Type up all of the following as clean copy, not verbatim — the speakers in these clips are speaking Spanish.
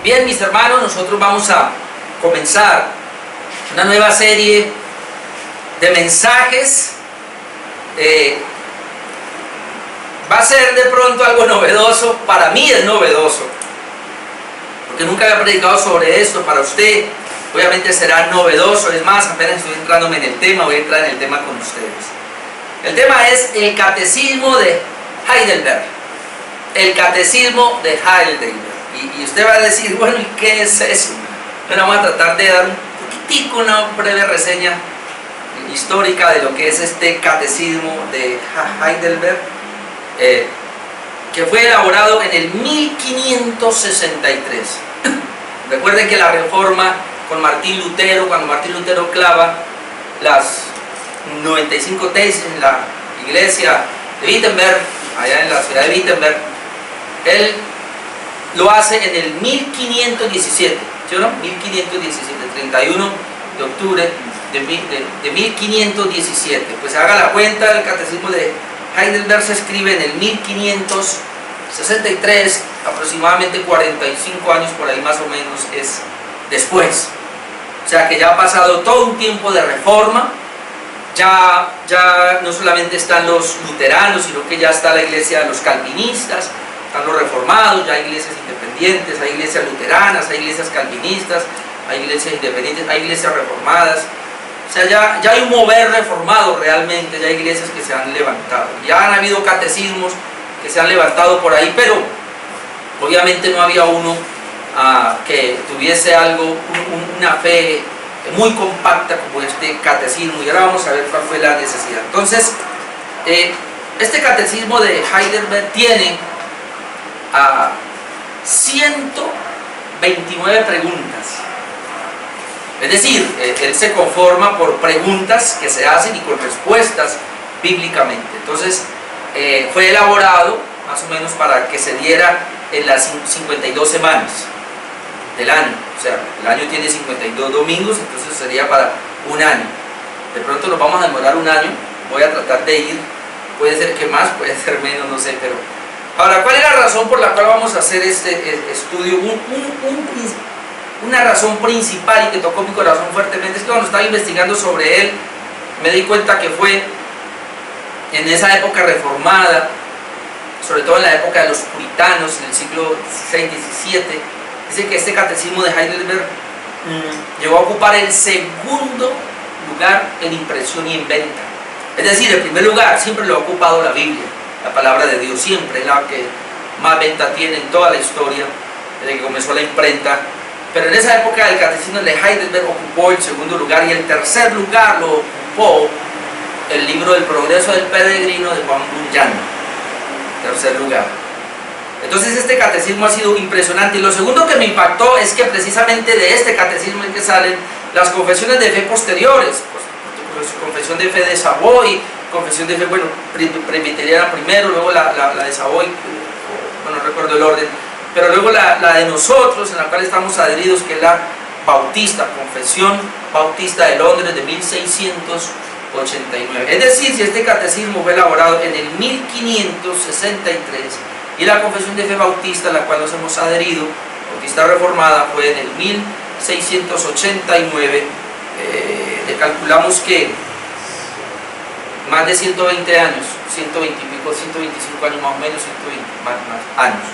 Bien, mis hermanos, nosotros vamos a comenzar una nueva serie de mensajes. Va a ser de pronto algo novedoso, para mí es novedoso, porque nunca había predicado sobre esto. Para usted obviamente será novedoso, es más, apenas estoy entrándome en el tema, voy a entrar en el tema con ustedes. El tema es el Catecismo de Heidelberg, el Catecismo de Heidelberg. Y usted va a decir, bueno, ¿y qué es eso? Bueno, vamos a tratar de dar un poquitico, una breve reseña histórica de lo que es este Catecismo de Heidelberg, que fue elaborado en el 1563. Recuerden que la Reforma con Martín Lutero, cuando Martín Lutero clava las 95 tesis en la iglesia de Wittenberg, allá en la ciudad de Wittenberg, él lo hace en el 1517, ¿sí o no? 1517, 31 de octubre de 1517. Pues haga la cuenta, el Catecismo de Heidelberg se escribe en el 1563, aproximadamente 45 años por ahí más o menos es después. O sea que ya ha pasado todo un tiempo de reforma, ya no solamente están los luteranos, sino que ya está la iglesia de los calvinistas, están los reformados, ya hay iglesias independientes, hay iglesias luteranas, hay iglesias calvinistas, hay iglesias independientes, hay iglesias reformadas. O sea, ya hay un mover reformado realmente, ya hay iglesias que se han levantado. Ya han habido catecismos que se han levantado por ahí, pero obviamente no había uno que tuviese algo, una fe muy compacta como este catecismo. Y ahora vamos a ver cuál fue la necesidad. Entonces, este catecismo de Heidelberg tiene 129 preguntas. Es decir, él se conforma por preguntas que se hacen y con respuestas bíblicamente. Entonces, fue elaborado más o menos para que se diera en las 52 semanas del año. O sea, el año tiene 52 domingos, entonces sería para un año. De pronto nos vamos a demorar un año, voy a tratar de ir, puede ser que más, puede ser menos, no sé, pero... Ahora, ¿cuál es la razón por la cual vamos a hacer este estudio? Una razón principal y que tocó mi corazón fuertemente es que cuando estaba investigando sobre él me di cuenta que fue en esa época reformada, sobre todo en la época de los puritanos, en el siglo XVI, XVII. Dice que este catecismo de Heidelberg llegó a ocupar el segundo lugar en impresión y en venta. Es decir, el primer lugar siempre lo ha ocupado la Biblia, la palabra de Dios, siempre es la que más venta tiene en toda la historia desde que comenzó la imprenta. Pero en esa época el catecismo de Heidelberg ocupó el segundo lugar, y el tercer lugar lo ocupó el libro del Progreso del Peregrino de Juan Bunyan. Tercer lugar. Entonces este catecismo ha sido impresionante. Y lo segundo que me impactó es que precisamente de este catecismo es que salen las confesiones de fe posteriores. Pues, confesión de fe de Savoy, confesión de fe, bueno, presbiteriana primero, luego la de Savoy, bueno, no recuerdo el orden, pero luego la de nosotros, en la cual estamos adheridos, que es la Bautista, Confesión Bautista de Londres de 1689. Es decir, si este catecismo fue elaborado en el 1563 y la Confesión de Fe Bautista, a la cual nos hemos adherido, Bautista Reformada, fue en el 1689, le calculamos que más de 120 años, 120 y pico, 125 años más o menos, 120 más años.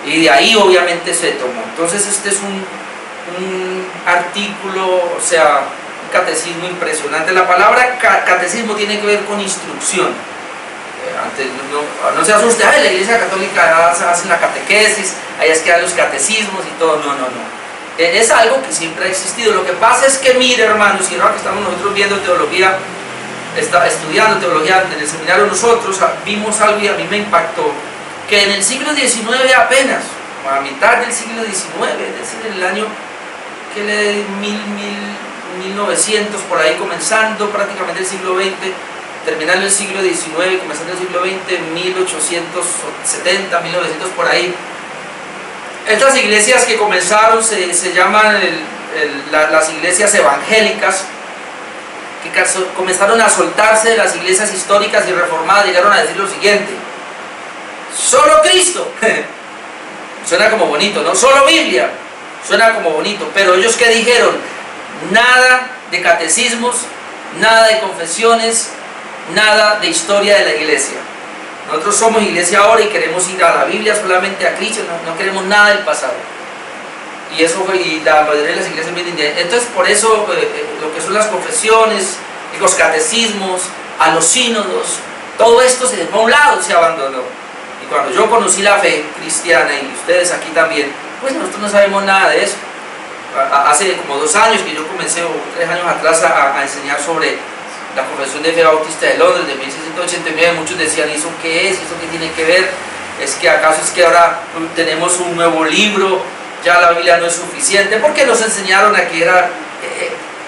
Y de ahí obviamente se tomó. Entonces este es un artículo, o sea, un catecismo impresionante. La palabra catecismo tiene que ver con instrucción. Antes no se asuste, la Iglesia Católica hace la catequesis, allá es que dan los catecismos y todo. No. Es algo que siempre ha existido. Lo que pasa es que, mire, hermanos, y ahora que estamos nosotros viendo teología, estudiando teología en el seminario, nosotros vimos algo y a mí me impactó, que en el siglo XIX apenas, a mitad del siglo XIX, es decir, en el año 1900, por ahí comenzando prácticamente el siglo XX, terminando el siglo XIX, comenzando el siglo XX, 1870, 1900 por ahí, estas iglesias que comenzaron se llaman las iglesias evangélicas, que comenzaron a soltarse de las iglesias históricas y reformadas. Llegaron a decir lo siguiente: solo Cristo, Suena como bonito, ¿no? Solo Biblia, suena como bonito, pero ellos ¿qué dijeron? Nada de catecismos, nada de confesiones, nada de historia de la iglesia. Nosotros somos iglesia ahora y queremos ir a la Biblia, solamente a Cristo, no queremos nada del pasado. Y eso fue, y la mayoría de las iglesias vienen de. Entonces, por eso lo que son las confesiones, los catecismos, a los sínodos, todo esto se dejó a un lado, se abandonó. Y cuando yo conocí la fe cristiana, y ustedes aquí también, pues nosotros no sabemos nada de eso. Hace como 2 años que yo comencé, o 3 años atrás, a enseñar sobre la Confesión de Fe Bautista de Londres de 1689, muchos decían, ¿y eso qué es? ¿Y eso qué tiene que ver? ¿Es que acaso es que ahora tenemos un nuevo libro? Ya la Biblia no es suficiente, porque nos enseñaron a que era,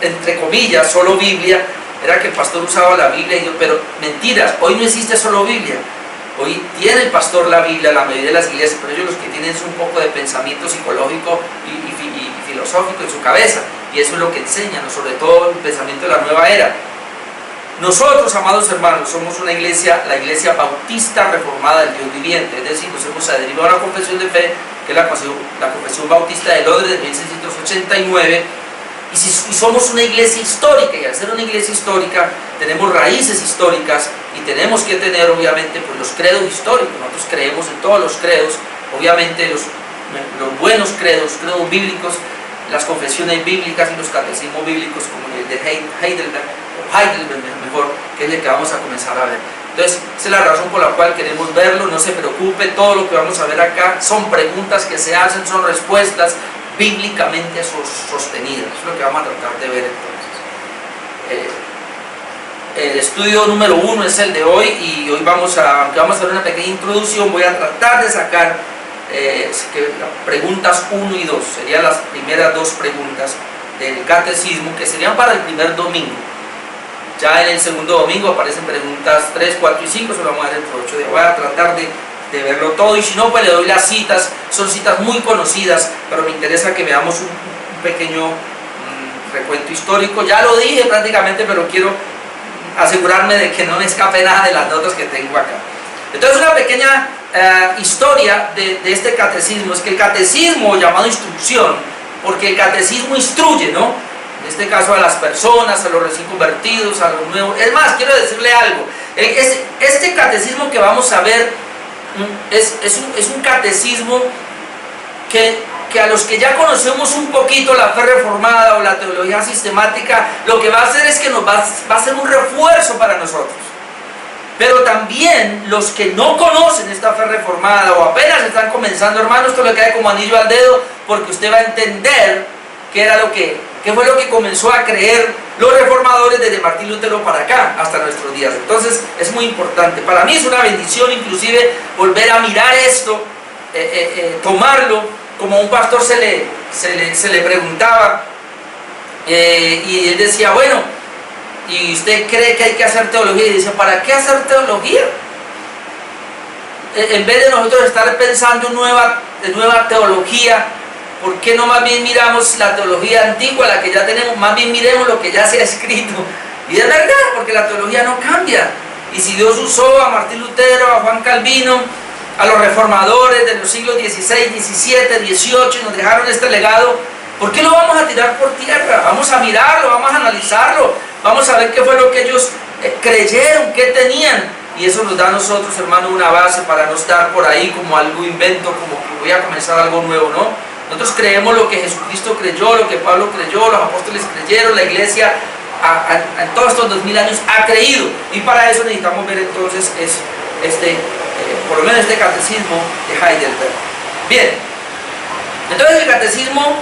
entre comillas, solo Biblia, era que el pastor usaba la Biblia, pero mentiras, hoy no existe solo Biblia. Hoy tiene el pastor la Biblia, la mayoría de las iglesias, pero ellos los que tienen es un poco de pensamiento psicológico y filosófico en su cabeza, y eso es lo que enseñan, sobre todo el pensamiento de la nueva era. Nosotros, amados hermanos, somos una iglesia, la iglesia bautista reformada del Dios viviente, es decir, nos hemos adherido a la confesión de fe, que es la confesión bautista de Londres de 1689, y somos una iglesia histórica, y al ser una iglesia histórica tenemos raíces históricas y tenemos que tener obviamente pues, los credos históricos. Nosotros creemos en todos los credos, obviamente los buenos credos bíblicos, las confesiones bíblicas y los catecismos bíblicos como el de Heidelberg mejor, que es el que vamos a comenzar a ver. Entonces, esa es la razón por la cual queremos verlo. No se preocupe, todo lo que vamos a ver acá son preguntas que se hacen, son respuestas bíblicamente sostenidas. Es lo que vamos a tratar de ver entonces. El estudio número 1 es el de hoy, y hoy vamos a hacer una pequeña introducción. Voy a tratar de sacar preguntas 1 y 2, serían las primeras 2 preguntas del catecismo, que serían para el primer domingo. Ya en el segundo domingo aparecen preguntas 3, 4 y 5, se lo vamos a ver dentro de 8 días. Voy a tratar de verlo todo, y si no, pues le doy las citas. Son citas muy conocidas, pero me interesa que veamos un pequeño recuento histórico. Ya lo dije prácticamente, pero quiero asegurarme de que no me escape nada de las notas que tengo acá. Entonces, una pequeña historia de este catecismo es que el catecismo, llamado instrucción, porque el catecismo instruye, ¿no? En este caso a las personas, a los recién convertidos, a los nuevos. Es más, quiero decirle algo. Este catecismo que vamos a ver es un catecismo que a los que ya conocemos un poquito la fe reformada o la teología sistemática, lo que va a hacer es que nos va a ser un refuerzo para nosotros. Pero también los que no conocen esta fe reformada o apenas están comenzando, hermano, esto le cae como anillo al dedo, porque usted va a entender qué fue lo que comenzó a creer los reformadores desde Martín Lutero para acá, hasta nuestros días. Entonces es muy importante. Para mí es una bendición inclusive volver a mirar esto, tomarlo, como un pastor se le preguntaba, y él decía, bueno, ¿y usted cree que hay que hacer teología? Y dice, ¿para qué hacer teología? En vez de nosotros estar pensando en nueva teología, ¿por qué no más bien miramos la teología antigua, la que ya tenemos? Más bien miremos lo que ya se ha escrito. Y es verdad, porque la teología no cambia. Y si Dios usó a Martín Lutero, a Juan Calvino, a los reformadores de los siglos XVI, XVII, XVIII, y nos dejaron este legado, ¿por qué lo vamos a tirar por tierra? Vamos a mirarlo, vamos a analizarlo, vamos a ver qué fue lo que ellos creyeron, qué tenían. Y eso nos da a nosotros, hermano, una base para no estar por ahí como algo invento, como que voy a comenzar algo nuevo, ¿no? Nosotros creemos lo que Jesucristo creyó, lo que Pablo creyó, los apóstoles creyeron, la iglesia en todos estos 2000 años ha creído. Y para eso necesitamos ver entonces por lo menos este catecismo de Heidelberg. Bien, entonces el catecismo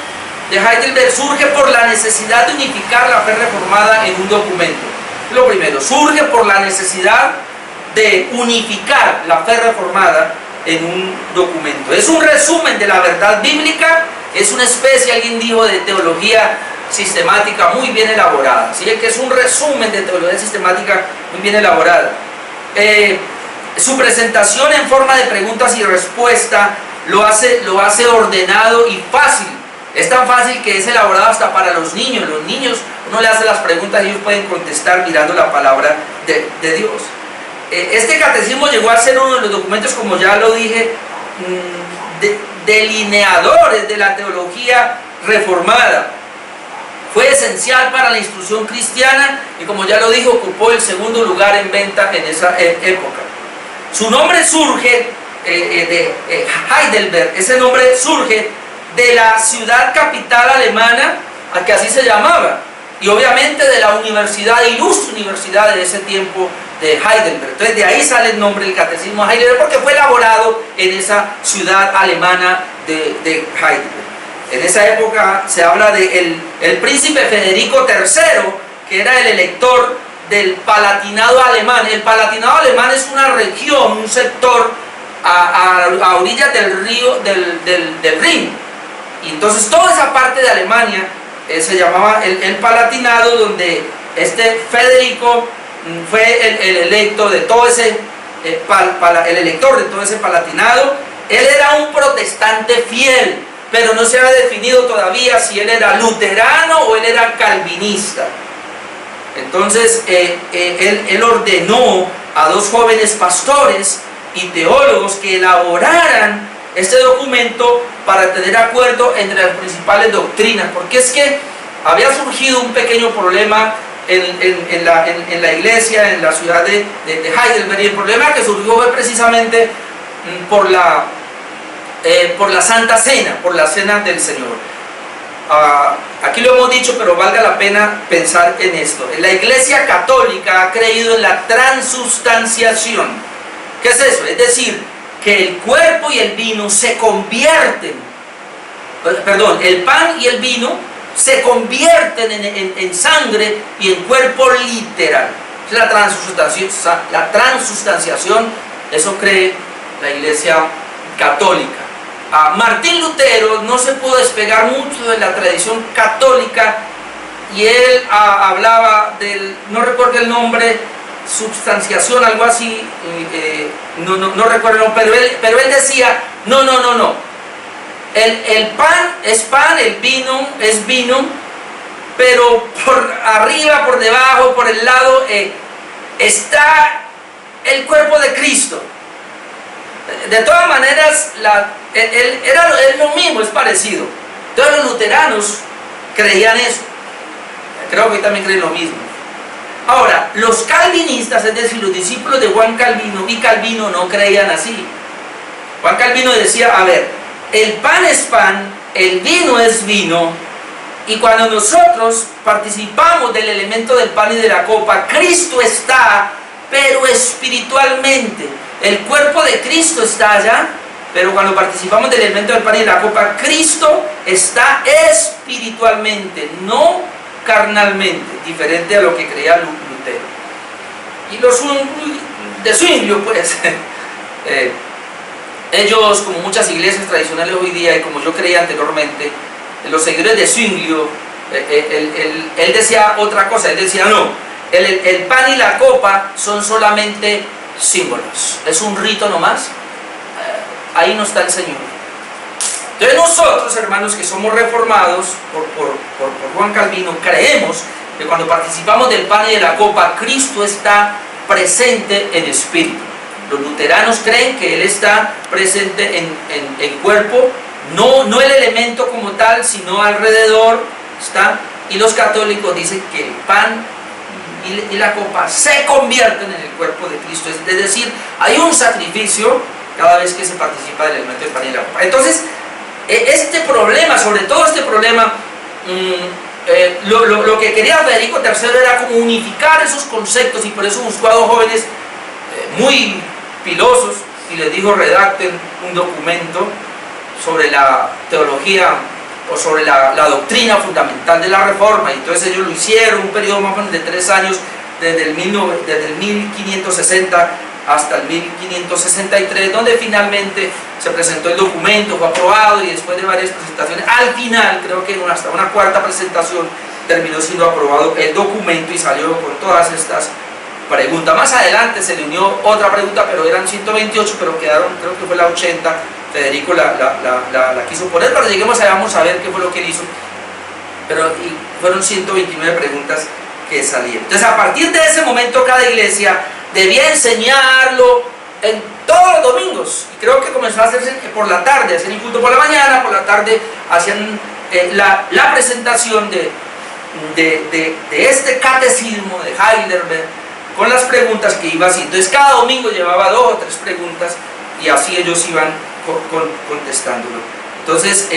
de Heidelberg surge por la necesidad de unificar la fe reformada en un documento. Lo primero, surge por la necesidad de unificar la fe reformada en un documento. Es un resumen de la verdad bíblica, es una especie, alguien dijo, de teología sistemática muy bien elaborada. ¿Sí? Que es un resumen de teología sistemática muy bien elaborada. Su presentación en forma de preguntas y respuestas lo hace ordenado y fácil. Es tan fácil que es elaborado hasta para los niños. Los niños, uno le hace las preguntas y ellos pueden contestar mirando la palabra de Dios. Este catecismo llegó a ser uno de los documentos, como ya lo dije, delineadores de la teología reformada. Fue esencial para la instrucción cristiana y, como ya lo dijo, ocupó el segundo lugar en venta en esa época. Su nombre surge de Heidelberg. Ese nombre surge de la ciudad capital alemana, a que así se llamaba, y obviamente de la universidad, ilustre universidad de ese tiempo, de Heidelberg. Entonces de ahí sale el nombre del catecismo de Heidelberg, porque fue elaborado en esa ciudad alemana de Heidelberg. En esa época se habla de el príncipe Federico III, que era el elector del Palatinado alemán. El Palatinado alemán es una región, un sector a orillas del río del Rin. Y entonces toda esa parte de Alemania se llamaba el Palatinado, donde este Federico fue el electo de todo ese el elector de todo ese Palatinado. Él era un protestante fiel, pero no se había definido todavía si él era luterano o él era calvinista. Entonces él ordenó a dos jóvenes pastores y teólogos que elaboraran este documento para tener acuerdo entre las principales doctrinas, porque es que había surgido un pequeño problema en la iglesia, en la ciudad de Heidelberg, y el problema que surgió fue precisamente por la Santa Cena, por la Cena del Señor. Aquí lo hemos dicho, pero valga la pena pensar en esto. La Iglesia Católica ha creído en la transustanciación. ¿Qué es eso? Es decir, que el cuerpo y el vino se convierten, el pan y el vino se convierten en sangre y en cuerpo literal. Es la transustanciación, eso cree la Iglesia Católica. Martín Lutero no se pudo despegar mucho de la tradición católica, y él hablaba del, no recuerdo el nombre, substanciación, algo así, no recuerdo, pero él decía, no, el pan es pan, el vino es vino, pero por arriba, por debajo, por el lado está el cuerpo de Cristo. De todas maneras, es lo mismo, es parecido. Todos los luteranos creían eso. Creo que también creen lo mismo. Ahora, los calvinistas, es decir, los discípulos de Juan Calvino y Calvino, no creían así. Juan Calvino decía, a ver, el pan es pan, el vino es vino, y cuando nosotros participamos del elemento del pan y de la copa, Cristo está, pero espiritualmente. El cuerpo de Cristo está allá, pero cuando participamos del elemento del pan y de la copa, Cristo está espiritualmente, no carnalmente, diferente a lo que creía Lutero. Y los de Zwinglio, pues, ellos, como muchas iglesias tradicionales hoy día, y como yo creía anteriormente, los seguidores de Zwinglio, él decía otra cosa. Él decía, no, el pan y la copa son solamente símbolos, es un rito nomás, ahí no está el Señor. Entonces nosotros, hermanos, que somos reformados por Juan Calvino, creemos que cuando participamos del pan y de la copa, Cristo está presente en espíritu. Los luteranos creen que Él está presente en cuerpo, no el elemento como tal, sino alrededor está. Y los católicos dicen que el pan y la copa se convierten en el cuerpo de Cristo. Es decir, hay un sacrificio cada vez que se participa del elemento del pan y la copa. Entonces, este problema, sobre todo este problema, lo que quería Federico III era como unificar esos conceptos, y por eso buscó a dos jóvenes muy pilosos y les dijo, redacten un documento sobre la teología o sobre la doctrina fundamental de la Reforma. Y entonces ellos lo hicieron, un periodo más o menos de 3 años, desde el 1560 hasta el 1563, donde finalmente se presentó el documento, fue aprobado, y después de varias presentaciones, al final, creo que hasta una cuarta presentación, terminó siendo aprobado el documento y salió con todas estas preguntas. Más adelante se le unió otra pregunta, pero eran 128, pero quedaron, creo que fue la 80, Federico la quiso poner, pero lleguemos allá, vamos a ver qué fue lo que él hizo. Pero fueron 129 preguntas que salieron. Entonces, a partir de ese momento, cada iglesia debía enseñarlo en todos los domingos, y creo que comenzó a hacerse por la tarde, hacían el culto por la mañana, por la tarde hacían la presentación de este catecismo de Heidelberg, con las preguntas que iba haciendo. Entonces cada domingo llevaba 2 o 3 preguntas, y así ellos iban contestándolo. Entonces,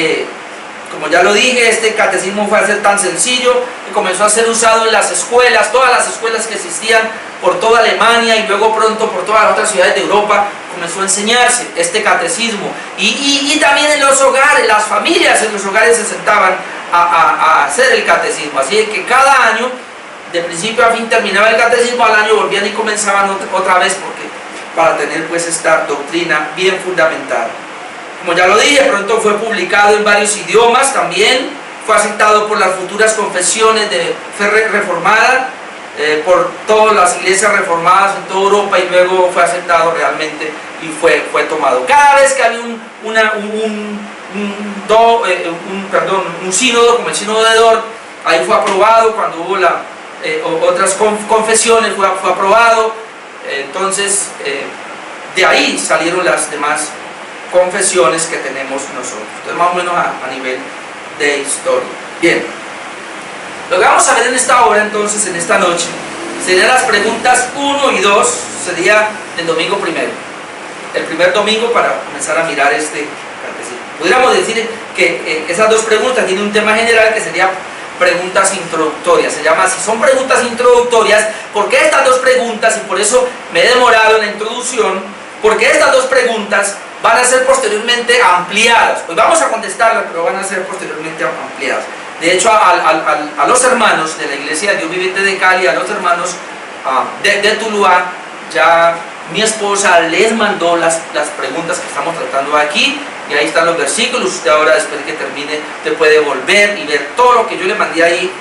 como ya lo dije, este catecismo fue a ser tan sencillo que comenzó a ser usado en las escuelas, todas las escuelas que existían por toda Alemania y luego pronto por todas las otras ciudades de Europa. Comenzó a enseñarse este catecismo, y también en los hogares, las familias en los hogares se sentaban a hacer el catecismo. Así que cada año, de principio a fin, terminaba el catecismo, al año volvían y comenzaban otra vez, porque para tener pues esta doctrina bien fundamentada. Como ya lo dije, pronto fue publicado en varios idiomas también, fue aceptado por las futuras confesiones de fe reformada, por todas las iglesias reformadas en toda Europa, y luego fue aceptado realmente y fue tomado. Cada vez que había un sínodo, como el sínodo de Dort, ahí fue aprobado. Cuando hubo otras confesiones fue aprobado. Entonces de ahí salieron las demás confesiones que tenemos nosotros. Entonces, más o menos a nivel de historia. Bien, lo que vamos a ver en esta obra, entonces, en esta noche, serían las preguntas 1 y 2, sería el domingo primero, el primer domingo, para comenzar a mirar este catecismo. Pudiéramos decir que esas 2 preguntas tienen un tema general que sería preguntas introductorias. Se llama así, son preguntas introductorias. ¿Por qué estas 2 preguntas? Y por eso me he demorado en la introducción, porque estas 2 preguntas van a ser posteriormente ampliadas. Pues vamos a contestarlas, pero van a ser posteriormente ampliadas. De hecho, a los hermanos de la Iglesia de Dios Viviente de Cali, a los hermanos de Tuluá, ya mi esposa les mandó las preguntas que estamos tratando aquí, y ahí están los versículos. Usted ahora, después de que termine, usted puede volver y ver todo lo que yo le mandé ahí.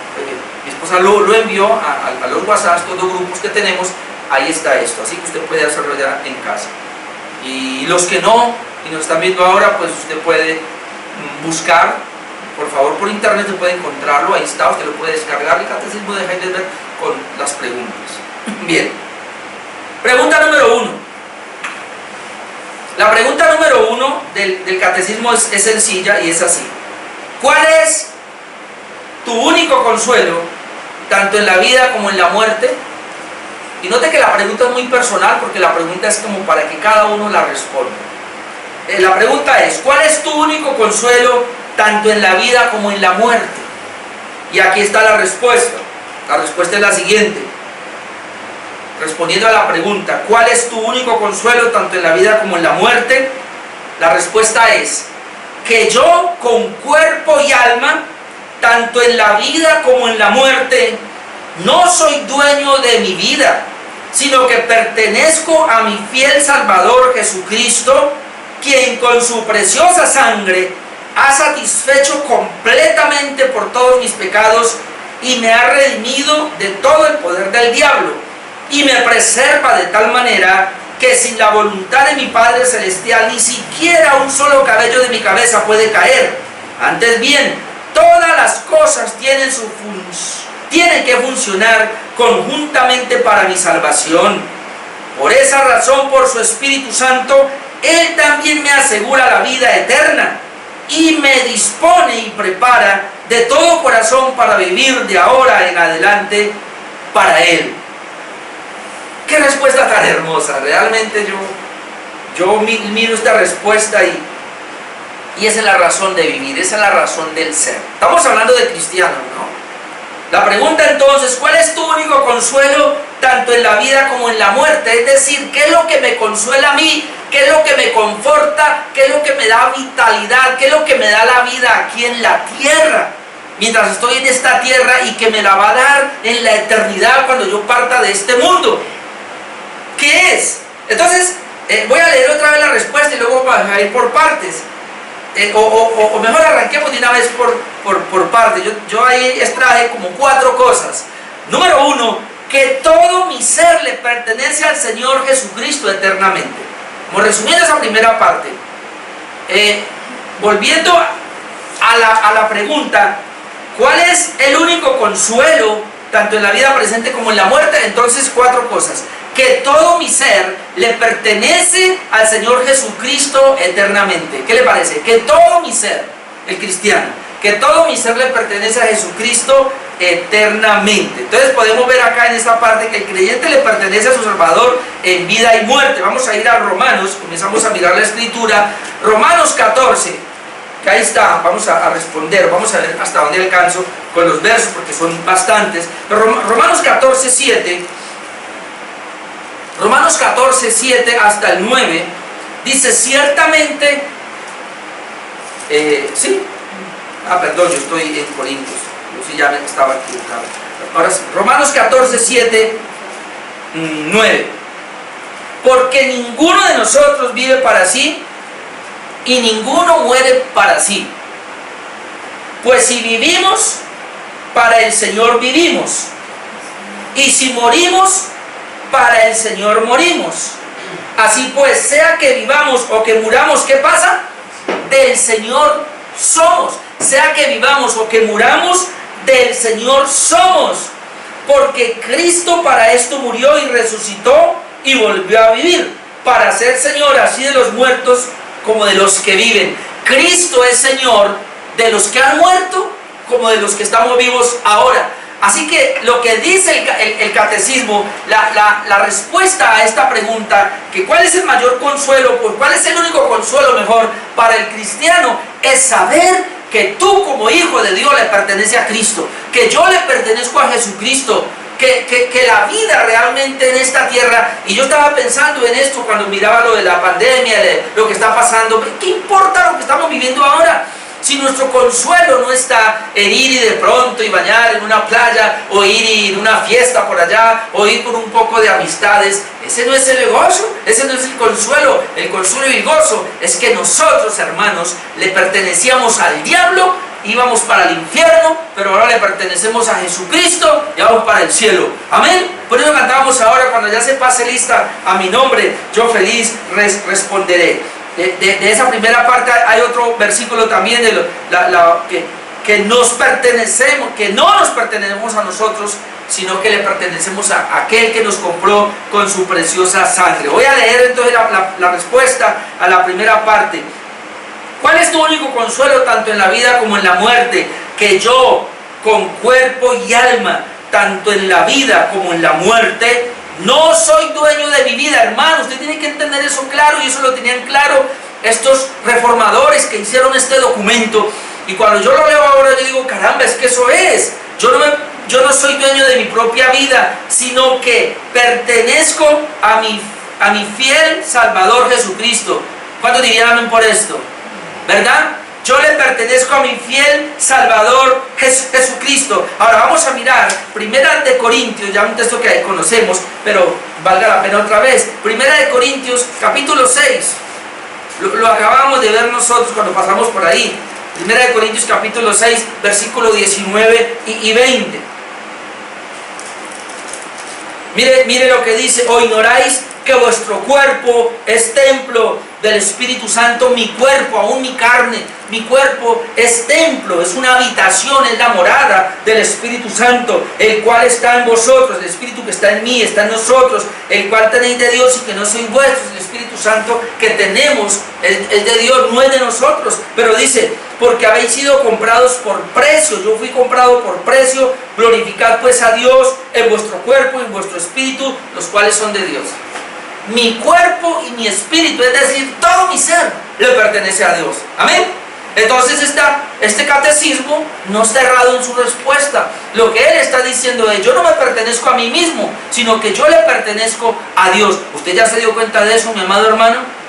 Mi esposa lo envió a los WhatsApp, estos 2 grupos que tenemos. Ahí está esto, así que usted puede hacerlo ya en casa. Y los que no, y nos están viendo ahora, pues usted puede buscar, por favor, por internet, se puede encontrarlo, ahí está, usted lo puede descargar, el catecismo de Heidelberg, con las preguntas. Bien, pregunta número 1. La pregunta número 1 del catecismo es sencilla, y es así: ¿cuál es tu único consuelo, tanto en la vida como en la muerte? Y note que la pregunta es muy personal, porque la pregunta es como para que cada uno la responda. La pregunta es: ¿cuál es tu único consuelo, tanto en la vida como en la muerte? Y aquí está la respuesta. La respuesta es la siguiente. Respondiendo a la pregunta, ¿cuál es tu único consuelo, tanto en la vida como en la muerte? La respuesta es que yo, con cuerpo y alma, tanto en la vida como en la muerte, no soy dueño de mi vida, sino que pertenezco a mi fiel Salvador Jesucristo, quien con su preciosa sangre ha satisfecho completamente por todos mis pecados y me ha redimido de todo el poder del diablo, y me preserva de tal manera que sin la voluntad de mi Padre Celestial ni siquiera un solo cabello de mi cabeza puede caer. Antes bien, todas las cosas tienen que funcionar conjuntamente para mi salvación. Por esa razón, por su Espíritu Santo, Él también me asegura la vida eterna y me dispone y prepara de todo corazón para vivir de ahora en adelante para Él. ¡Qué respuesta tan hermosa! Realmente yo miro esta respuesta y esa es la razón de vivir, esa es la razón del ser. Estamos hablando de cristianos, ¿no? La pregunta entonces: ¿cuál es tu único consuelo, tanto en la vida como en la muerte? Es decir, ¿qué es lo que me consuela a mí? ¿Qué es lo que me conforta? ¿Qué es lo que me da vitalidad? ¿Qué es lo que me da la vida aquí en la tierra, mientras estoy en esta tierra, y que me la va a dar en la eternidad cuando yo parta de este mundo? ¿Qué es? Entonces, voy a leer otra vez la respuesta y luego vamos a ir por partes. O mejor arranquemos de una vez por partes. Yo ahí extraje como 4 cosas. Número 1, que todo mi ser le pertenece al Señor Jesucristo eternamente. Como resumiendo esa primera parte, volviendo a la pregunta, ¿cuál es el único consuelo, tanto en la vida presente como en la muerte? Entonces, 4 cosas: que todo mi ser le pertenece al Señor Jesucristo eternamente. ¿Qué le parece? Que todo mi ser, el cristiano, que todo mi ser le pertenece a Jesucristo eternamente. Entonces podemos ver acá en esta parte que el creyente le pertenece a su Salvador en vida y muerte. Vamos a ir a Romanos, comenzamos a mirar la Escritura. Romanos 14, que ahí está, vamos a responder, vamos a ver hasta dónde alcanzo con los versos, porque son bastantes. Pero Romanos 14, 7, Romanos 14, 7 hasta el 9, dice: ciertamente, perdón, yo estoy en Corintios, yo sí ya me estaba equivocado. Ahora sí, Romanos 14, 7, 9. Porque ninguno de nosotros vive para sí, y ninguno muere para sí. Pues si vivimos, para el Señor vivimos, y si morimos, para el Señor morimos. Así pues, sea que vivamos o que muramos, ¿qué pasa? Del Señor somos. Sea que vivamos o que muramos, del Señor somos. Porque Cristo para esto murió y resucitó y volvió a vivir, para ser Señor así de los muertos como de los que viven. Cristo es Señor de los que han muerto como de los que estamos vivos ahora. Así que lo que dice el catecismo, la respuesta a esta pregunta, que cuál es el mayor consuelo, cuál es el único consuelo mejor para el cristiano, es saber que tú como hijo de Dios le pertenece a Cristo, que yo le pertenezco a Jesucristo, que la vida realmente en esta tierra, y yo estaba pensando en esto cuando miraba lo de la pandemia, lo que está pasando, ¿qué importa lo que estamos viviendo ahora? Si nuestro consuelo no está en ir y de pronto y bañar en una playa, o ir y en una fiesta por allá, o ir con un poco de amistades, ese no es el gozo, ese no es el consuelo. El consuelo y el gozo es que nosotros, hermanos, le pertenecíamos al diablo, íbamos para el infierno, pero ahora le pertenecemos a Jesucristo y vamos para el cielo. Amén. Por eso cantamos ahora: cuando ya se pase lista a mi nombre, yo feliz responderé. De esa primera parte hay otro versículo también que nos pertenecemos, que no nos pertenecemos a nosotros, sino que le pertenecemos a aquel que nos compró con su preciosa sangre. Voy a leer entonces la respuesta a la primera parte. ¿Cuál es tu único consuelo tanto en la vida como en la muerte? Que yo, con cuerpo y alma, tanto en la vida como en la muerte, no soy dueño de mi vida, hermano. Usted tiene que entender eso claro, y eso lo tenían claro estos reformadores que hicieron este documento. Y cuando yo lo leo ahora, yo digo: caramba, es que eso es. Yo no soy dueño de mi propia vida, sino que pertenezco a mi fiel Salvador Jesucristo. ¿Cuántos dirían amén por esto? ¿Verdad? Yo le pertenezco a mi fiel Salvador Jesucristo. Ahora vamos a mirar Primera de Corintios, ya un texto que conocemos, pero valga la pena otra vez. Primera de Corintios, capítulo 6. Lo acabamos de ver nosotros cuando pasamos por ahí. Primera de Corintios, capítulo 6, versículo 19 y 20. Mire lo que dice: ¿o ignoráis que vuestro cuerpo es templo del Espíritu Santo? Mi cuerpo, aún mi carne, mi cuerpo es templo, es una habitación, es la morada del Espíritu Santo, el cual está en vosotros. El Espíritu que está en mí está en nosotros, el cual tenéis de Dios y que no sois vuestros. El Espíritu Santo que tenemos es de Dios, no es de nosotros. Pero dice: porque habéis sido comprados por precio. Yo fui comprado por precio. Glorificad pues a Dios en vuestro cuerpo y en vuestro espíritu, los cuales son de Dios. Mi cuerpo y mi espíritu, es decir, todo mi ser, le pertenece a Dios. Amén. Entonces este catecismo no está errado en su respuesta. Lo que él está diciendo es: yo no me pertenezco a mí mismo, sino que yo le pertenezco a Dios. ¿Usted ya se dio cuenta de eso, mi amado hermano?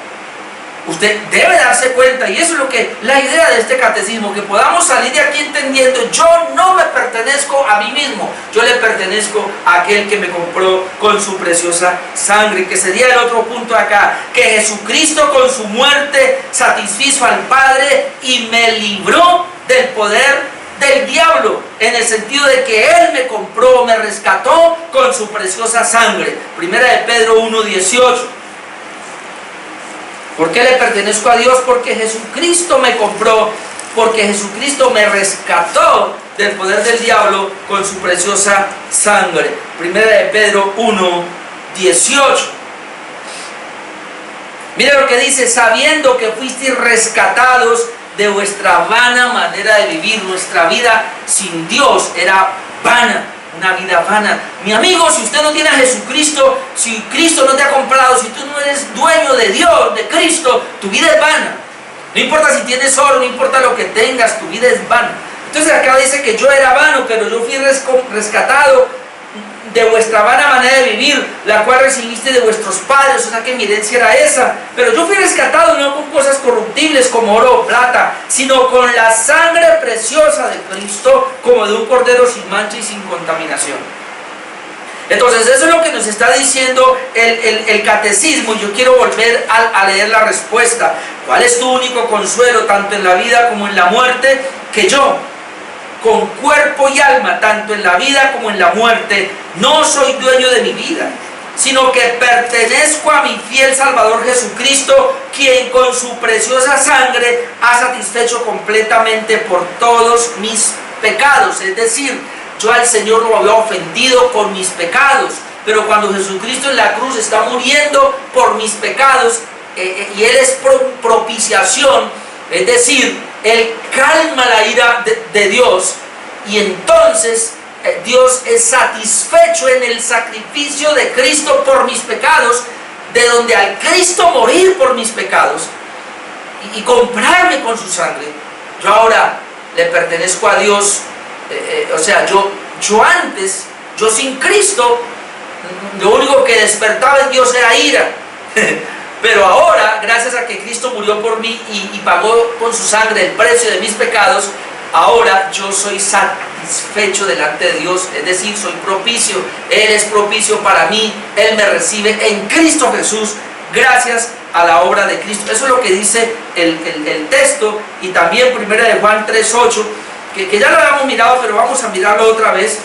Usted debe darse cuenta, y eso es lo que la idea de este catecismo, que podamos salir de aquí entendiendo: yo no me pertenezco a mí mismo, yo le pertenezco a aquel que me compró con su preciosa sangre. Que sería el otro punto acá, que Jesucristo con su muerte satisfizo al Padre y me libró del poder del diablo, en el sentido de que Él me compró, me rescató con su preciosa sangre. Primera de Pedro 1:18. ¿Por qué le pertenezco a Dios? Porque Jesucristo me compró, porque Jesucristo me rescató del poder del diablo con su preciosa sangre. Primera de Pedro 1, 18. Mira lo que dice: sabiendo que fuisteis rescatados de vuestra vana manera de vivir. Nuestra vida sin Dios era vana, una vida vana. Mi amigo, si usted no tiene a Jesucristo, si Cristo no te ha comprado, si tú no eres dueño de Dios, de Cristo, tu vida es vana. No importa si tienes oro, no importa lo que tengas, tu vida es vana. Entonces acá dice que yo era vano, pero yo fui rescatado de vuestra vana manera de vivir, la cual recibiste de vuestros padres. O sea que mi herencia era esa. Pero yo fui rescatado no con cosas corruptibles como oro o plata, sino con la sangre preciosa de Cristo, como de un cordero sin mancha y sin contaminación. Entonces eso es lo que nos está diciendo el catecismo. Yo quiero volver a leer la respuesta. ¿Cuál es tu único consuelo, tanto en la vida como en la muerte? Que yo, con cuerpo y alma, tanto en la vida como en la muerte, no soy dueño de mi vida, sino que pertenezco a mi fiel Salvador Jesucristo, quien con su preciosa sangre ha satisfecho completamente por todos mis pecados. Es decir, yo al Señor lo había ofendido con mis pecados, pero cuando Jesucristo en la cruz está muriendo por mis pecados, y Él es propiciación, es decir, Él calma la ira de Dios, y entonces Dios es satisfecho en el sacrificio de Cristo por mis pecados, de donde al Cristo morir por mis pecados y comprarme con su sangre, yo ahora le pertenezco a Dios. O sea, yo antes, yo sin Cristo, lo único que despertaba en Dios era ira. Pero ahora, gracias a que Cristo murió por mí y pagó con su sangre el precio de mis pecados, ahora yo soy satisfecho delante de Dios, es decir, soy propicio. Él es propicio para mí, Él me recibe en Cristo Jesús, gracias a la obra de Cristo. Eso es lo que dice el texto. Y también 1 de Juan 3:8, que ya lo habíamos mirado, pero vamos a mirarlo otra vez.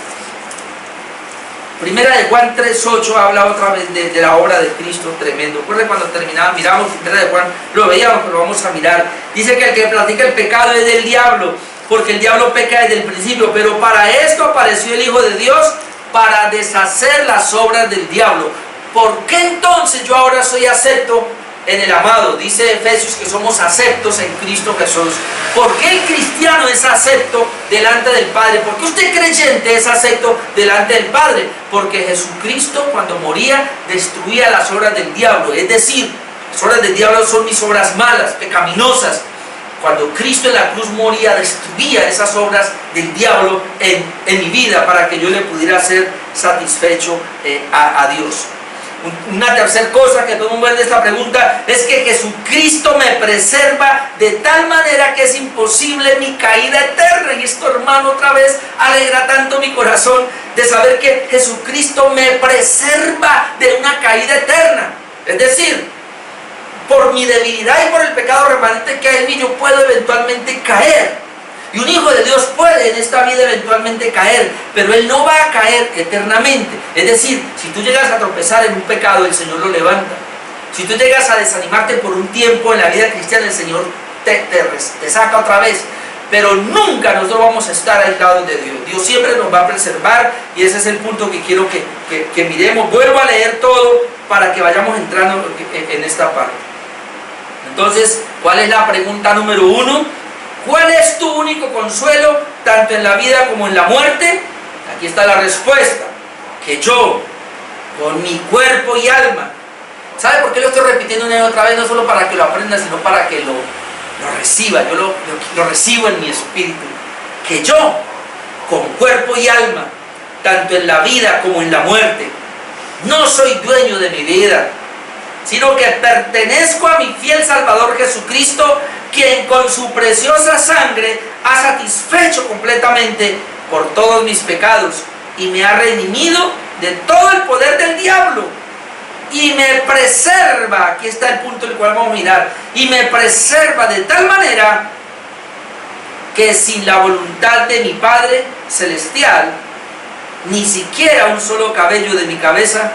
1 de Juan 3:8 habla otra vez de la obra de Cristo, tremendo. Recuerden cuando terminaba, miramos 1 de Juan, lo veíamos, pero lo vamos a mirar. Dice que el que practica el pecado es del diablo, porque el diablo peca desde el principio, pero para esto apareció el Hijo de Dios, para deshacer las obras del diablo. ¿Por qué entonces yo ahora soy acepto en el amado? Dice Efesios que somos aceptos en Cristo Jesús. ¿Por qué el cristiano es acepto delante del Padre? ¿Por qué usted creyente es acepto delante del Padre? Porque Jesucristo, cuando moría, destruía las obras del diablo. Es decir, las obras del diablo son mis obras malas, pecaminosas. Cuando Cristo en la cruz moría, destruía esas obras del diablo en mi vida, para que yo le pudiera ser satisfecho a Dios. Una tercera cosa que podemos ver de esta pregunta es que Jesucristo me preserva de tal manera que es imposible mi caída eterna. Y esto, hermano, otra vez alegra tanto mi corazón de saber que Jesucristo me preserva de una caída eterna. Es decir, por mi debilidad y por el pecado remanente que hay en mí, yo puedo eventualmente caer. Y un hijo de Dios puede en esta vida eventualmente caer, pero él no va a caer eternamente. Es decir, si tú llegas a tropezar en un pecado, el Señor lo levanta. Si tú llegas a desanimarte por un tiempo en la vida cristiana, el Señor te saca otra vez. Pero nunca nosotros vamos a estar aislados de Dios. Dios siempre nos va a preservar, y ese es el punto que quiero que miremos. Vuelvo a leer todo para que vayamos entrando en esta parte. Entonces, ¿cuál es la pregunta número 1? ¿Cuál es tu único consuelo, tanto en la vida como en la muerte? Aquí está la respuesta: que yo, con mi cuerpo y alma. ¿Sabe por qué lo estoy repitiendo una y otra vez? No solo para que lo aprenda, sino para que lo reciba. Yo lo recibo en mi espíritu. Que yo, con cuerpo y alma, tanto en la vida como en la muerte, no soy dueño de mi vida, sino que pertenezco a mi fiel Salvador Jesucristo, quien con su preciosa sangre ha satisfecho completamente por todos mis pecados y me ha redimido de todo el poder del diablo, y me preserva. Aquí está el punto en el cual vamos a mirar. Y me preserva de tal manera que sin la voluntad de mi Padre Celestial, ni siquiera un solo cabello de mi cabeza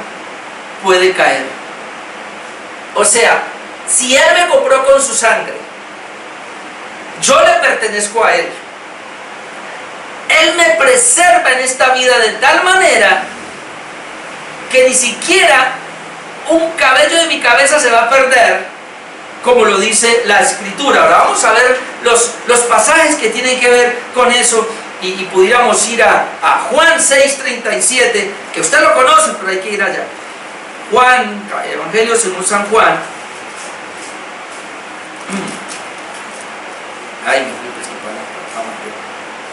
puede caer. O sea, si Él me compró con su sangre, yo le pertenezco a Él. Él me preserva en esta vida de tal manera que ni siquiera un cabello de mi cabeza se va a perder, como lo dice la Escritura. Ahora vamos a ver los pasajes que tienen que ver con eso, y pudiéramos ir a Juan 6:37, que usted lo conoce, pero hay que ir allá. Juan, Evangelio según San Juan. Ay, me fui,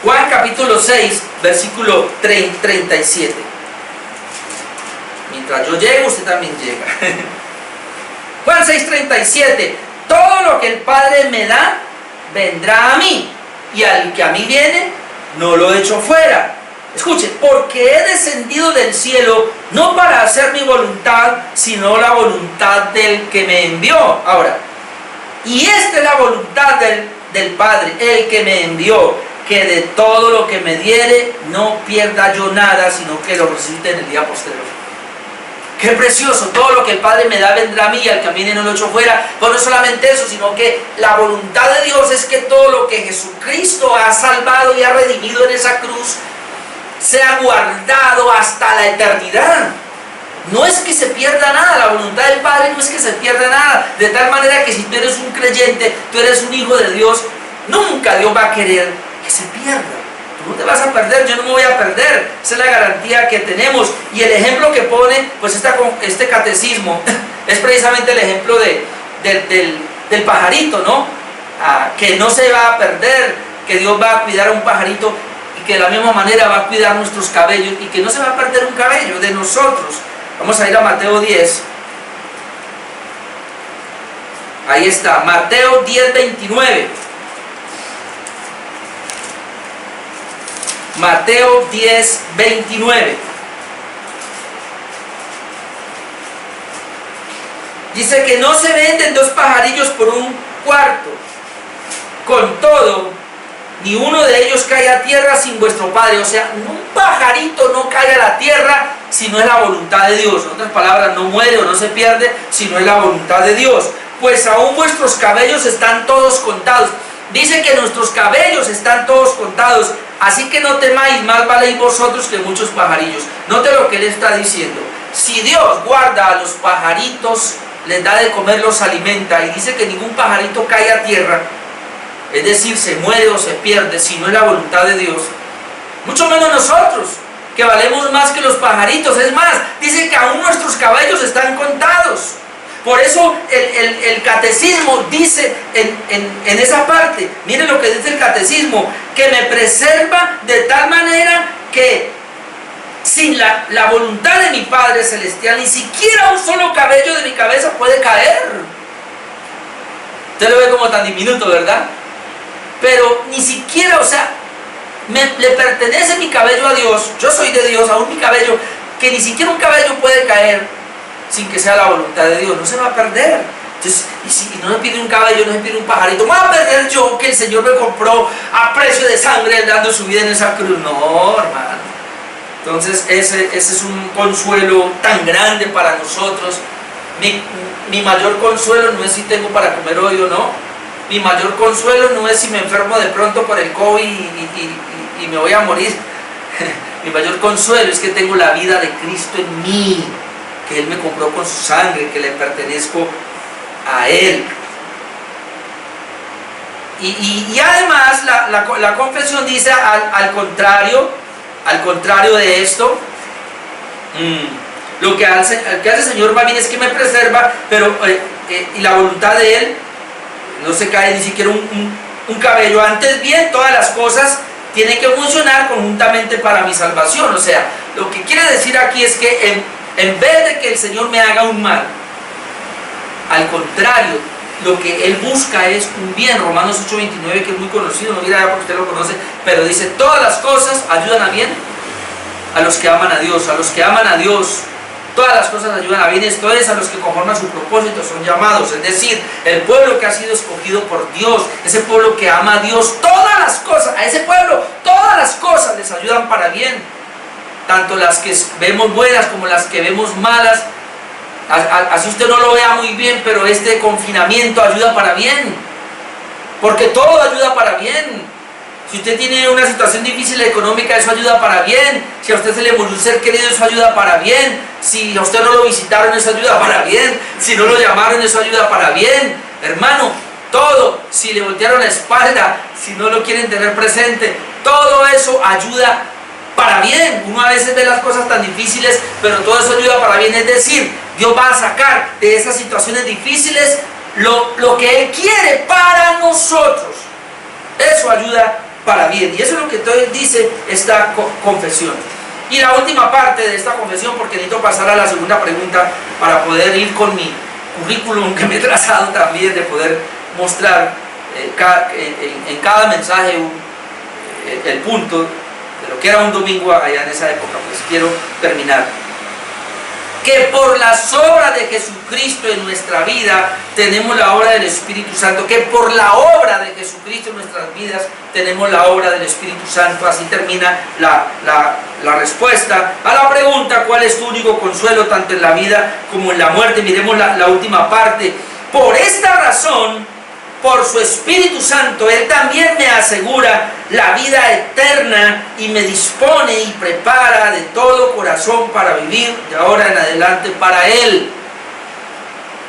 Juan capítulo 6, versículo 37. Mientras yo llego, usted también llega. Juan 6:37. Todo lo que el Padre me da, vendrá a mí, y al que a mí viene, no lo echo fuera. Escuche, porque he descendido del cielo, no para hacer mi voluntad, sino la voluntad del que me envió. Ahora, y esta es la voluntad del Padre, el que me envió, que de todo lo que me diere, no pierda yo nada, sino que lo resucite en el día posterior. Qué precioso, todo lo que el Padre me da vendrá a mí, y al que a mí no lo echo fuera. Pues no solamente eso, sino que la voluntad de Dios es que todo lo que Jesucristo ha salvado y ha redimido en esa cruz, sea guardado hasta la eternidad. No es que se pierda nada, la voluntad del Padre no es que se pierda nada, de tal manera que si tú eres un creyente, tú eres un hijo de Dios, nunca Dios va a querer que se pierda. Tú no te vas a perder, yo no me voy a perder. Esa es la garantía que tenemos. Y el ejemplo que pone pues este catecismo es precisamente el ejemplo del pajarito, ¿no? Que no se va a perder, que Dios va a cuidar a un pajarito, y que de la misma manera va a cuidar nuestros cabellos, y que no se va a perder un cabello de nosotros. Vamos a ir a Mateo 10. Ahí está, Mateo 10:29. Mateo 10:29. Dice que no se venden dos pajarillos por un cuarto. Con todo, ni uno de ellos cae a tierra sin vuestro Padre. O sea, un pajarito no cae a la tierra si no es la voluntad de Dios. En otras palabras, no muere o no se pierde si no es la voluntad de Dios. Pues aún vuestros cabellos están todos contados. Dice que nuestros cabellos están todos contados. Así que no temáis, más valéis vosotros que muchos pajarillos. Note lo que él está diciendo. Si Dios guarda a los pajaritos, les da de comer, los alimenta, y dice que ningún pajarito cae a tierra, es decir, se muere o se pierde si no es la voluntad de Dios, mucho menos nosotros, que valemos más que los pajaritos. Es más, dice que aún nuestros cabellos están contados. Por eso el catecismo dice en esa parte, miren lo que dice el catecismo, que me preserva de tal manera que sin la voluntad de mi Padre Celestial, ni siquiera un solo cabello de mi cabeza puede caer. Usted lo ve como tan diminuto, ¿verdad? Pero ni siquiera, o sea, le pertenece mi cabello a Dios, yo soy de Dios, aún mi cabello, que ni siquiera un cabello puede caer sin que sea la voluntad de Dios, no se va a perder. Entonces, y si no me pide un cabello, no me pide un pajarito, ¿me voy a perder yo que el Señor me compró a precio de sangre dando su vida en esa cruz? No, hermano. Entonces ese es un consuelo tan grande para nosotros. Mi mayor consuelo no es si tengo para comer hoy o no. Mi mayor consuelo no es si me enfermo de pronto por el COVID y me voy a morir. Mi mayor consuelo es que tengo la vida de Cristo en mí, que Él me compró con su sangre, que le pertenezco a Él. Y además la confesión dice al contrario de esto, lo que hace el Señor más bien es que me preserva, pero y la voluntad de Él no se cae ni siquiera un cabello. Antes bien, todas las cosas tienen que funcionar conjuntamente para mi salvación. O sea, lo que quiere decir aquí es que en vez de que el Señor me haga un mal, al contrario, lo que Él busca es un bien. Romanos 8:29, que es muy conocido, no dirá porque usted lo conoce, pero dice: todas las cosas ayudan a bien a los que aman a Dios. A los que aman a Dios, todas las cosas ayudan a bien. Esto es, a los que conforme a su propósito son llamados. Es decir, el pueblo que ha sido escogido por Dios, ese pueblo que ama a Dios, todas las cosas, a ese pueblo, todas las cosas les ayudan para bien. Tanto las que vemos buenas como las que vemos malas. Así usted no lo vea muy bien, pero este confinamiento ayuda para bien, porque todo ayuda para bien. Si usted tiene una situación difícil económica, eso ayuda para bien. Si a usted se le murió un ser querido, eso ayuda para bien. Si a usted no lo visitaron, eso ayuda para bien. Si no lo llamaron, eso ayuda para bien. Hermano, todo. Si le voltearon la espalda, si no lo quieren tener presente, todo eso ayuda para bien. Uno a veces ve las cosas tan difíciles, pero todo eso ayuda para bien. Es decir, Dios va a sacar de esas situaciones difíciles lo que Él quiere para nosotros. Eso ayuda para bien. Y eso es lo que entonces dice esta confesión. Y la última parte de esta confesión, porque necesito pasar a la segunda pregunta para poder ir con mi currículum que me he trazado también, de poder mostrar en cada mensaje el punto de lo que era un domingo allá en esa época. Pues quiero terminar. Que por las obras de Jesucristo en nuestra vida tenemos la obra del Espíritu Santo. Que por la obra de Jesucristo en nuestras vidas tenemos la obra del Espíritu Santo. Así termina la respuesta a la pregunta: ¿cuál es tu único consuelo tanto en la vida como en la muerte? Miremos la última parte. Por esta razón, por su Espíritu Santo, Él también me asegura la vida eterna y me dispone y prepara de todo corazón para vivir de ahora en adelante para Él.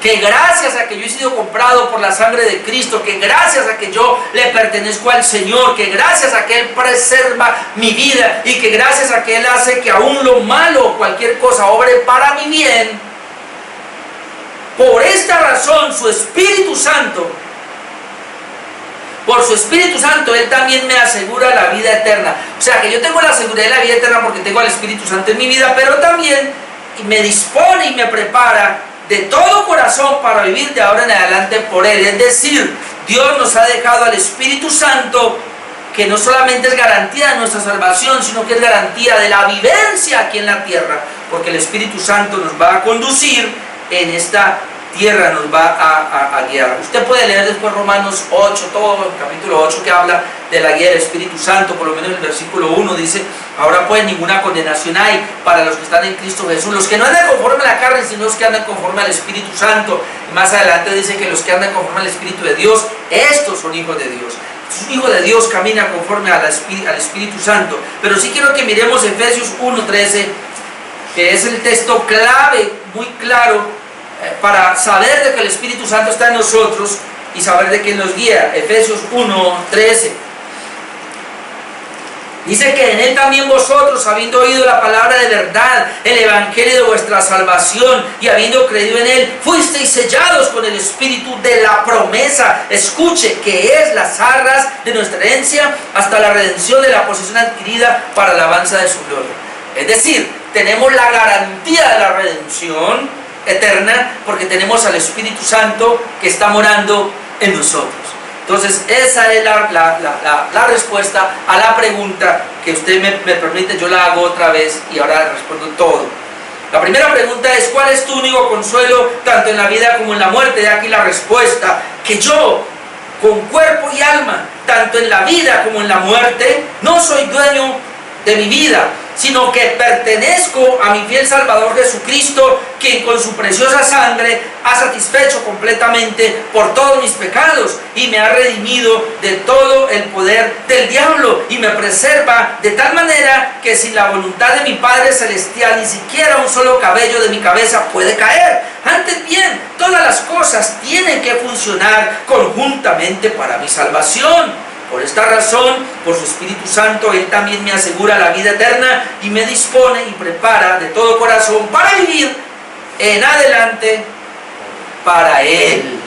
Que gracias a que yo he sido comprado por la sangre de Cristo, que gracias a que yo le pertenezco al Señor, que gracias a que Él preserva mi vida y que gracias a que Él hace que aún lo malo, cualquier cosa, obre para mi bien. Por esta razón, su Espíritu Santo, por su Espíritu Santo, Él también me asegura la vida eterna. O sea, que yo tengo la seguridad de la vida eterna porque tengo al Espíritu Santo en mi vida, pero también me dispone y me prepara de todo corazón para vivir de ahora en adelante por Él. Es decir, Dios nos ha dejado al Espíritu Santo, que no solamente es garantía de nuestra salvación, sino que es garantía de la vivencia aquí en la tierra, porque el Espíritu Santo nos va a conducir en esta tierra, nos va a guiar. Usted puede leer después Romanos 8, todo el capítulo 8, que habla de la guía del Espíritu Santo. Por lo menos el versículo 1 dice: ahora pues ninguna condenación hay para los que están en Cristo Jesús, los que no andan conforme a la carne, sino los que andan conforme al Espíritu Santo. Y más adelante dice que los que andan conforme al Espíritu de Dios, estos son hijos de Dios. Un hijo de Dios camina conforme al Espíritu Santo. Pero sí quiero que miremos Efesios 1:13, que es el texto clave, muy claro, para saber de que el Espíritu Santo está en nosotros y saber de que Él nos guía. Efesios 1:13 dice que en Él también vosotros, habiendo oído la palabra de verdad, el evangelio de vuestra salvación, y habiendo creído en Él, fuisteis sellados con el Espíritu de la promesa. Escuche, que es las arras de nuestra herencia hasta la redención de la posesión adquirida para la alabanza de su gloria. Es decir, tenemos la garantía de la redención eterna porque tenemos al Espíritu Santo que está morando en nosotros. Entonces esa es la respuesta a la pregunta que usted me permite, yo la hago otra vez y ahora respondo todo. La primera pregunta es: ¿cuál es tu único consuelo tanto en la vida como en la muerte? De aquí la respuesta: que yo, con cuerpo y alma, tanto en la vida como en la muerte, no soy dueño de mi vida, sino que pertenezco a mi fiel Salvador Jesucristo, quien con su preciosa sangre ha satisfecho completamente por todos mis pecados y me ha redimido de todo el poder del diablo y me preserva de tal manera que sin la voluntad de mi Padre Celestial ni siquiera un solo cabello de mi cabeza puede caer. Antes bien, todas las cosas tienen que funcionar conjuntamente para mi salvación. Por esta razón, por su Espíritu Santo, Él también me asegura la vida eterna y me dispone y prepara de todo corazón para vivir en adelante para Él.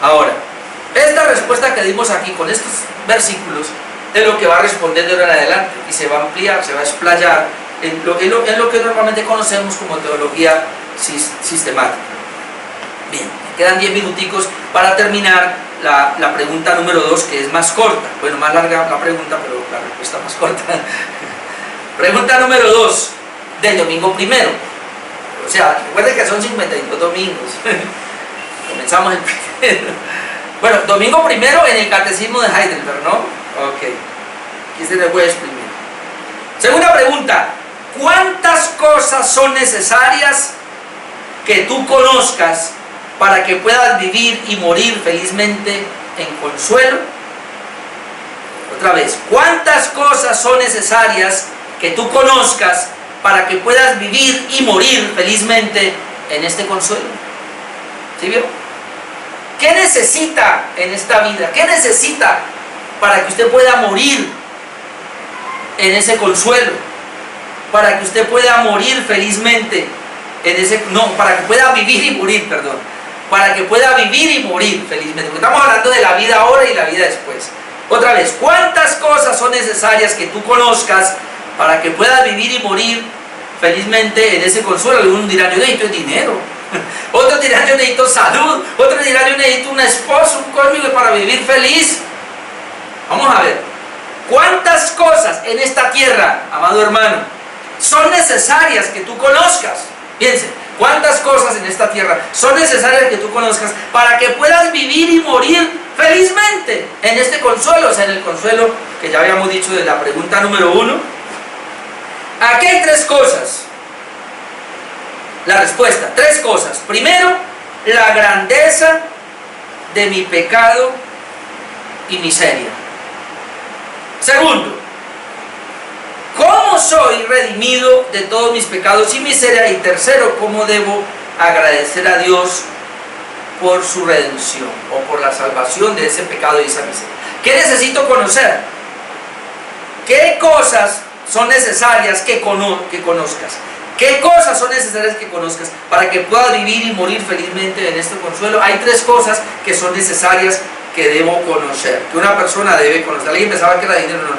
Ahora, esta respuesta que dimos aquí con estos versículos es lo que va a responder de ahora en adelante y se va a ampliar, se va a explayar en lo que normalmente conocemos como teología sistemática. Bien, me quedan 10 minuticos para terminar la pregunta número 2, que es más corta. Bueno, más larga la pregunta, pero la respuesta más corta. Pregunta número 2, del domingo primero. O sea, recuerden que son 52 domingos. Comenzamos el primero. Bueno, domingo primero en el catecismo de Heidelberg, ¿no? Ok. Aquí se les voy a explicar. Segunda pregunta: ¿cuántas cosas son necesarias que tú conozcas para que puedas vivir y morir felizmente en consuelo? Otra vez, ¿cuántas cosas son necesarias que tú conozcas para que puedas vivir y morir felizmente en este consuelo? ¿Sí vio? ¿Qué necesita en esta vida? ¿Qué necesita para que usted pueda morir en ese consuelo? Para que usted pueda morir felizmente en ese... No, para que pueda vivir y morir, perdón. Para que pueda vivir y morir felizmente. Porque estamos hablando de la vida ahora y la vida después. Otra vez, ¿cuántas cosas son necesarias que tú conozcas para que puedas vivir y morir felizmente en ese consuelo? Algunos dirán, yo necesito dinero. Otros dirán, yo necesito salud. Otros dirán, yo necesito un esposo, un cónyuge para vivir feliz. Vamos a ver, ¿cuántas cosas en esta tierra, amado hermano, son necesarias que tú conozcas? Piense, ¿cuántas cosas en esta tierra son necesarias que tú conozcas para que puedas vivir y morir felizmente en este consuelo? O sea, en el consuelo que ya habíamos dicho de la pregunta número 1. Aquí hay 3 cosas. La respuesta, 3 cosas. Primero, la grandeza de mi pecado y miseria. Segundo, ¿cómo soy redimido de todos mis pecados y miseria? Y tercero, ¿cómo debo agradecer a Dios por su redención o por la salvación de ese pecado y esa miseria? ¿Qué necesito conocer? ¿Qué cosas son necesarias que conozcas? ¿Qué cosas son necesarias que conozcas para que puedas vivir y morir felizmente en este consuelo? Hay 3 cosas que son necesarias que debo conocer, que una persona debe conocer. Alguien pensaba que era dinero, no.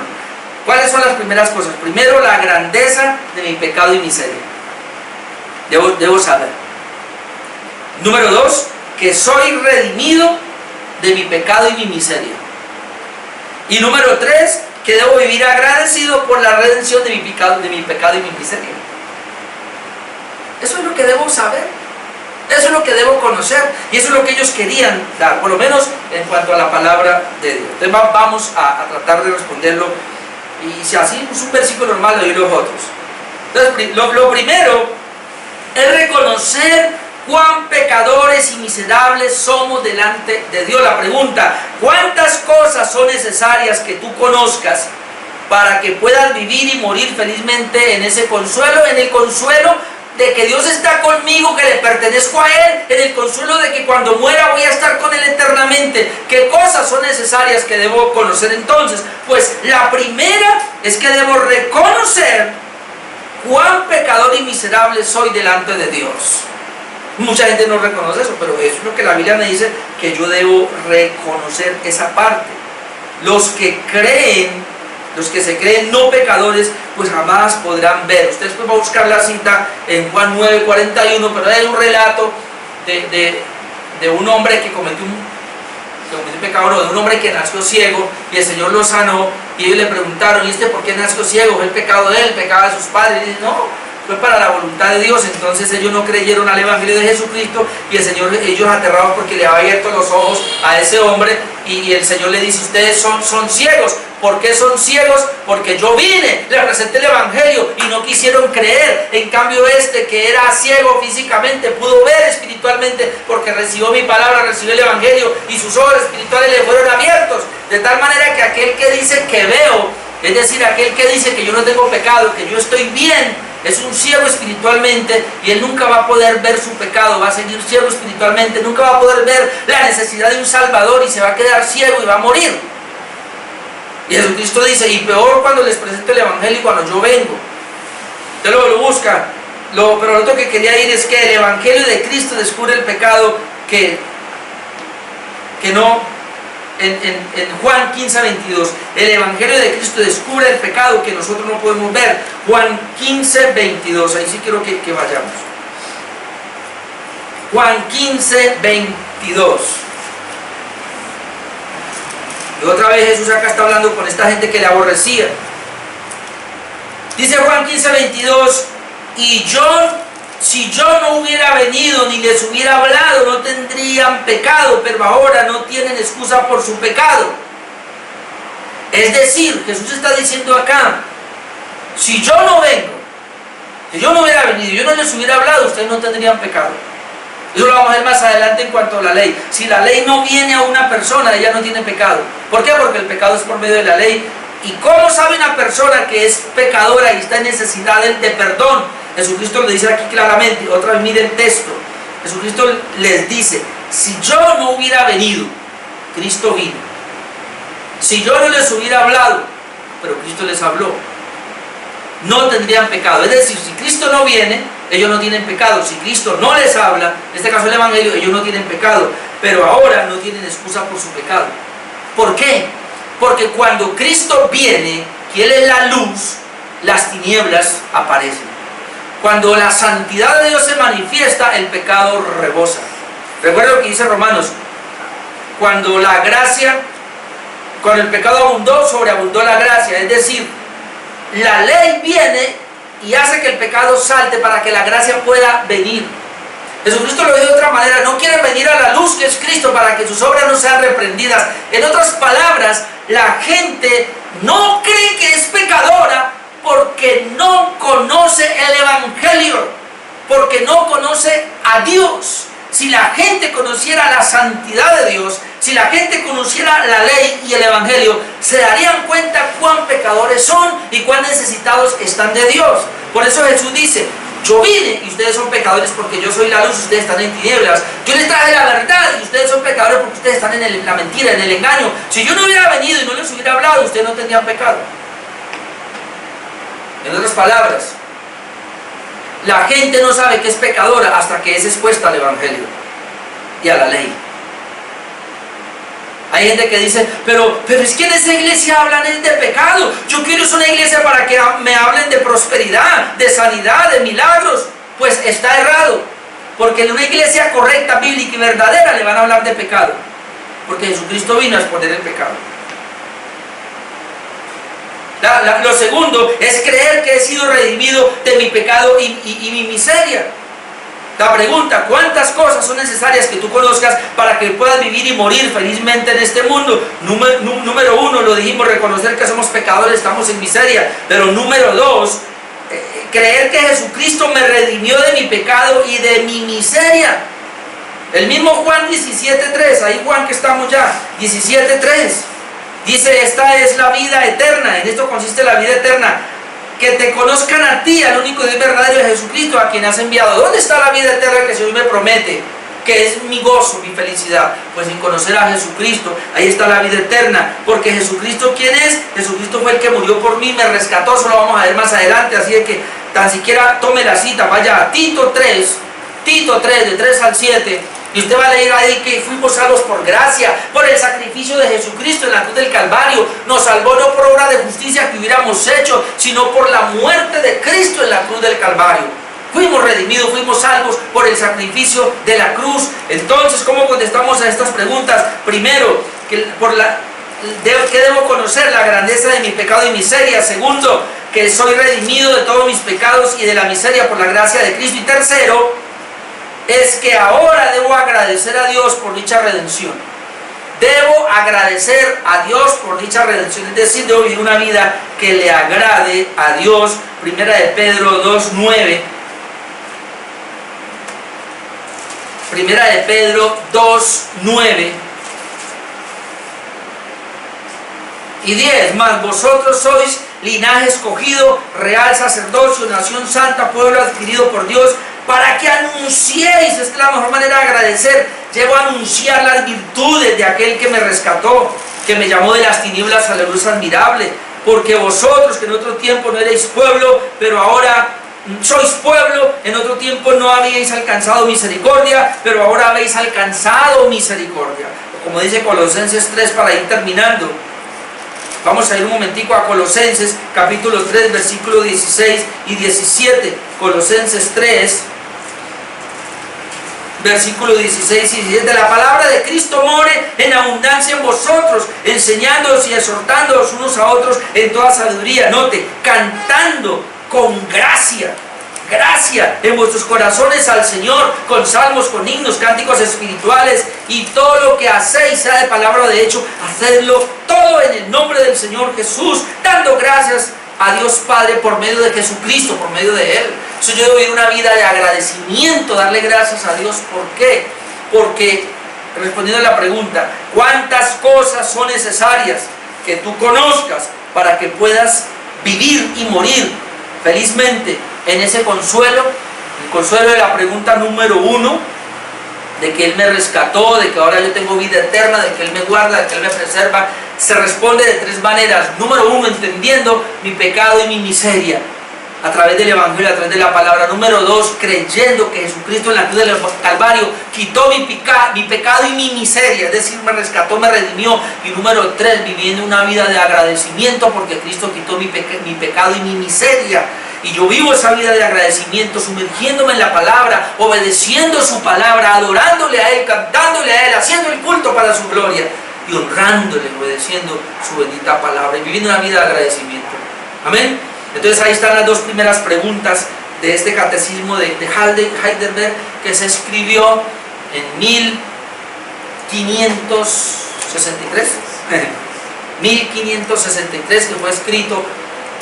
¿Cuáles son las primeras cosas? Primero, la grandeza de mi pecado y miseria. Debo saber. Número 2, que soy redimido de mi pecado y mi miseria. Y número 3, que debo vivir agradecido por la redención de mi pecado y mi miseria. Eso es lo que debo saber. Eso es lo que debo conocer. Y eso es lo que ellos querían dar, por lo menos en cuanto a la palabra de Dios. Entonces vamos a tratar de responderlo. Y si así es un versículo normal, y los otros. Entonces, lo primero es reconocer cuán pecadores y miserables somos delante de Dios. La pregunta, ¿cuántas cosas son necesarias que tú conozcas para que puedas vivir y morir felizmente en ese consuelo? En el consuelo de que Dios está conmigo, que le pertenezco a Él, en el consuelo de que cuando muera voy a estar con Él eternamente. ¿Qué cosas son necesarias que debo conocer entonces? Pues la primera es que debo reconocer cuán pecador y miserable soy delante de Dios. Mucha gente no reconoce eso, pero eso es lo que la Biblia me dice, que yo debo reconocer esa parte. Los que se creen no pecadores, pues jamás podrán ver. Ustedes pueden buscar la cita en Juan 9:41, pero es un relato de un hombre que cometió un pecado, no, de un hombre que nació ciego y el Señor lo sanó, y ellos le preguntaron, ¿y por qué nació ciego? ¿Fue el pecado de él, el pecado de sus padres? Y dice, no, fue para la voluntad de Dios. Entonces ellos no creyeron al Evangelio de Jesucristo, y el Señor, ellos aterrados porque le había abierto los ojos a ese hombre, y el Señor le dice, ustedes son ciegos. ¿Por qué son ciegos? Porque yo vine, les presenté el Evangelio y no quisieron creer. En cambio que era ciego físicamente, pudo ver espiritualmente porque recibió mi palabra, recibió el Evangelio, y sus ojos espirituales le fueron abiertos. De tal manera que aquel que dice que veo, es decir, aquel que dice que yo no tengo pecado, que yo estoy bien, es un ciego espiritualmente, y él nunca va a poder ver su pecado, va a seguir ciego espiritualmente, nunca va a poder ver la necesidad de un Salvador, y se va a quedar ciego y va a morir. Y Jesucristo dice, y peor cuando les presento el Evangelio y cuando yo vengo. Usted lo busca. Pero lo otro que quería ir es que el Evangelio de Cristo descubre el pecado que no... En Juan 15:22, el Evangelio de Cristo descubre el pecado que nosotros no podemos ver. Juan 15:22, ahí sí quiero que vayamos. Juan 15:22. Y otra vez Jesús acá está hablando con esta gente que le aborrecía. Dice Juan 15:22, y si yo no hubiera venido ni les hubiera hablado, no tendrían pecado, pero ahora no tienen excusa por su pecado. Es decir, Jesús está diciendo acá, si yo no vengo, si yo no hubiera venido, yo no les hubiera hablado, ustedes no tendrían pecado. Eso lo vamos a ver más adelante en cuanto a la ley. Si la ley no viene a una persona, ella no tiene pecado. ¿Por qué? Porque el pecado es por medio de la ley. ¿Y cómo sabe una persona que es pecadora y está en necesidad de perdón? Jesucristo le dice aquí claramente. Otra vez mire el texto. Jesucristo les dice, si yo no hubiera venido, Cristo vino. Si yo no les hubiera hablado, pero Cristo les habló, no tendrían pecado. Es decir, si Cristo no viene, ellos no tienen pecado. Si Cristo no les habla, en este caso el Evangelio, ellos no tienen pecado. Pero ahora no tienen excusa por su pecado. ¿Por qué? Porque cuando Cristo viene, que Él es la luz, las tinieblas aparecen. Cuando la santidad de Dios se manifiesta, el pecado rebosa. Recuerda lo que dice Romanos. Cuando el pecado abundó, sobreabundó la gracia. Es decir, la ley viene y hace que el pecado salte para que la gracia pueda venir. Jesucristo lo dijo de otra manera, no quieren venir a la luz que es Cristo para que sus obras no sean reprendidas. En otras palabras, la gente no cree que es pecadora porque no conoce el Evangelio, porque no conoce a Dios. Si la gente conociera la santidad de Dios, si la gente conociera la ley y el Evangelio, se darían cuenta cuán pecadores son y cuán necesitados están de Dios. Por eso Jesús dice, yo vine y ustedes son pecadores porque yo soy la luz y ustedes están en tinieblas. Yo les traje la verdad y ustedes son pecadores porque ustedes están en la mentira, en el engaño. Si yo no hubiera venido y no les hubiera hablado, ustedes no tendrían pecado. En otras palabras, la gente no sabe que es pecadora hasta que es expuesta al Evangelio y a la ley. Hay gente que dice, pero es que en esa iglesia hablan de pecado. Yo quiero una iglesia para que me hablen de prosperidad, de sanidad, de milagros. Pues está errado, porque en una iglesia correcta, bíblica y verdadera le van a hablar de pecado, porque Jesucristo vino a exponer el pecado. Lo segundo es creer que he sido redimido de mi pecado y mi miseria. La pregunta, ¿cuántas cosas son necesarias que tú conozcas para que puedas vivir y morir felizmente en este mundo? Número uno, lo dijimos, reconocer que somos pecadores, estamos en miseria. Pero número dos, creer que Jesucristo me redimió de mi pecado y de mi miseria. El mismo Juan 17:3, ahí Juan que estamos ya, 17:3. Dice, esta es la vida eterna, en esto consiste la vida eterna, que te conozcan a ti, al único Dios verdadero, de Jesucristo, a quien has enviado. ¿Dónde está la vida eterna que el Señor me promete? Que es mi gozo, mi felicidad. Pues en conocer a Jesucristo, ahí está la vida eterna. Porque Jesucristo, ¿quién es? Jesucristo fue el que murió por mí, me rescató, eso lo vamos a ver más adelante, así de que tan siquiera tome la cita, vaya a Tito 3, de 3 al 7, y usted va a leer ahí que fuimos salvos por gracia, por el sacrificio de Jesucristo en la cruz del Calvario. Nos salvó no por obra de justicia que hubiéramos hecho, sino por la muerte de Cristo en la cruz del Calvario. Fuimos redimidos, fuimos salvos por el sacrificio de la cruz. Entonces, ¿cómo contestamos a estas preguntas? Primero, ¿qué debo conocer? La grandeza de mi pecado y miseria. Segundo, que soy redimido de todos mis pecados y de la miseria por la gracia de Cristo. Y tercero, es que ahora debo agradecer a Dios por dicha redención. Debo agradecer a Dios por dicha redención, es decir, debo vivir una vida que le agrade a Dios. Primera de Pedro 2:9. Primera de Pedro 2:9 y 10. Mas vosotros sois linaje escogido, real sacerdocio, nación santa, pueblo adquirido por Dios, para que anunciéis, esta es la mejor manera de agradecer, llevo a anunciar las virtudes de aquel que me rescató, que me llamó de las tinieblas a la luz admirable, porque vosotros que en otro tiempo no erais pueblo, pero ahora sois pueblo, en otro tiempo no habíais alcanzado misericordia, pero ahora habéis alcanzado misericordia. Como dice Colosenses 3 para ir terminando. Vamos a ir un momentico a Colosenses capítulo 3 versículos 16 y 17. Colosenses 3 versículos 16 y 17. La palabra de Cristo more en abundancia en vosotros, enseñándoos y exhortándoos unos a otros en toda sabiduría. Note, cantando con gracia en vuestros corazones al Señor, con salmos, con himnos, cánticos espirituales, y todo lo que hacéis, sea de palabra o de hecho, hacedlo todo en el nombre del Señor Jesús, dando gracias a Dios Padre por medio de Jesucristo, por medio de Él. Entonces yo debo vivir una vida de agradecimiento, darle gracias a Dios. ¿Por qué? Porque, respondiendo a la pregunta, ¿cuántas cosas son necesarias que tú conozcas para que puedas vivir y morir felizmente en ese consuelo? El consuelo de la pregunta número 1, de que Él me rescató, de que ahora yo tengo vida eterna, de que Él me guarda, de que Él me preserva, se responde de 3 maneras. Número 1, entendiendo mi pecado y mi miseria a través del Evangelio, a través de la palabra. Número 2, creyendo que Jesucristo en la cruz del Calvario quitó mi pecado y mi miseria, es decir, me rescató, me redimió. Y número 3, viviendo una vida de agradecimiento porque Cristo quitó mi pecado y mi miseria. Y yo vivo esa vida de agradecimiento, sumergiéndome en la palabra, obedeciendo su palabra, adorándole a Él, cantándole a Él, haciendo el culto para su gloria y honrándole, obedeciendo su bendita palabra y viviendo una vida de agradecimiento. Amén. Entonces ahí están las 2 primeras preguntas de este catecismo de Heidelberg, que se escribió en 1563, 1563, que fue escrito,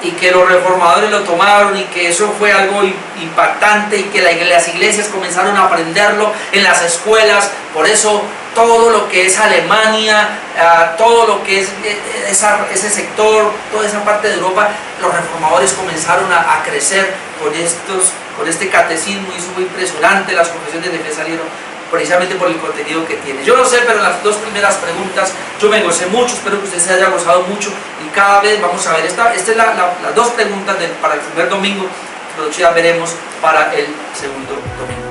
y que los reformadores lo tomaron, y que eso fue algo impactante, y que las iglesias comenzaron a aprenderlo en las escuelas. Por eso todo lo que es Alemania, todo lo que es ese sector, toda esa parte de Europa, los reformadores comenzaron a crecer con este catecismo, y eso fue impresionante. Las confesiones de fe salieron precisamente por el contenido que tiene. Yo no sé, pero las 2 primeras preguntas yo me gocé mucho, espero que usted se haya gozado mucho, y cada vez vamos a ver, esta es las 2 preguntas para el primer domingo, pero ya veremos para el segundo domingo.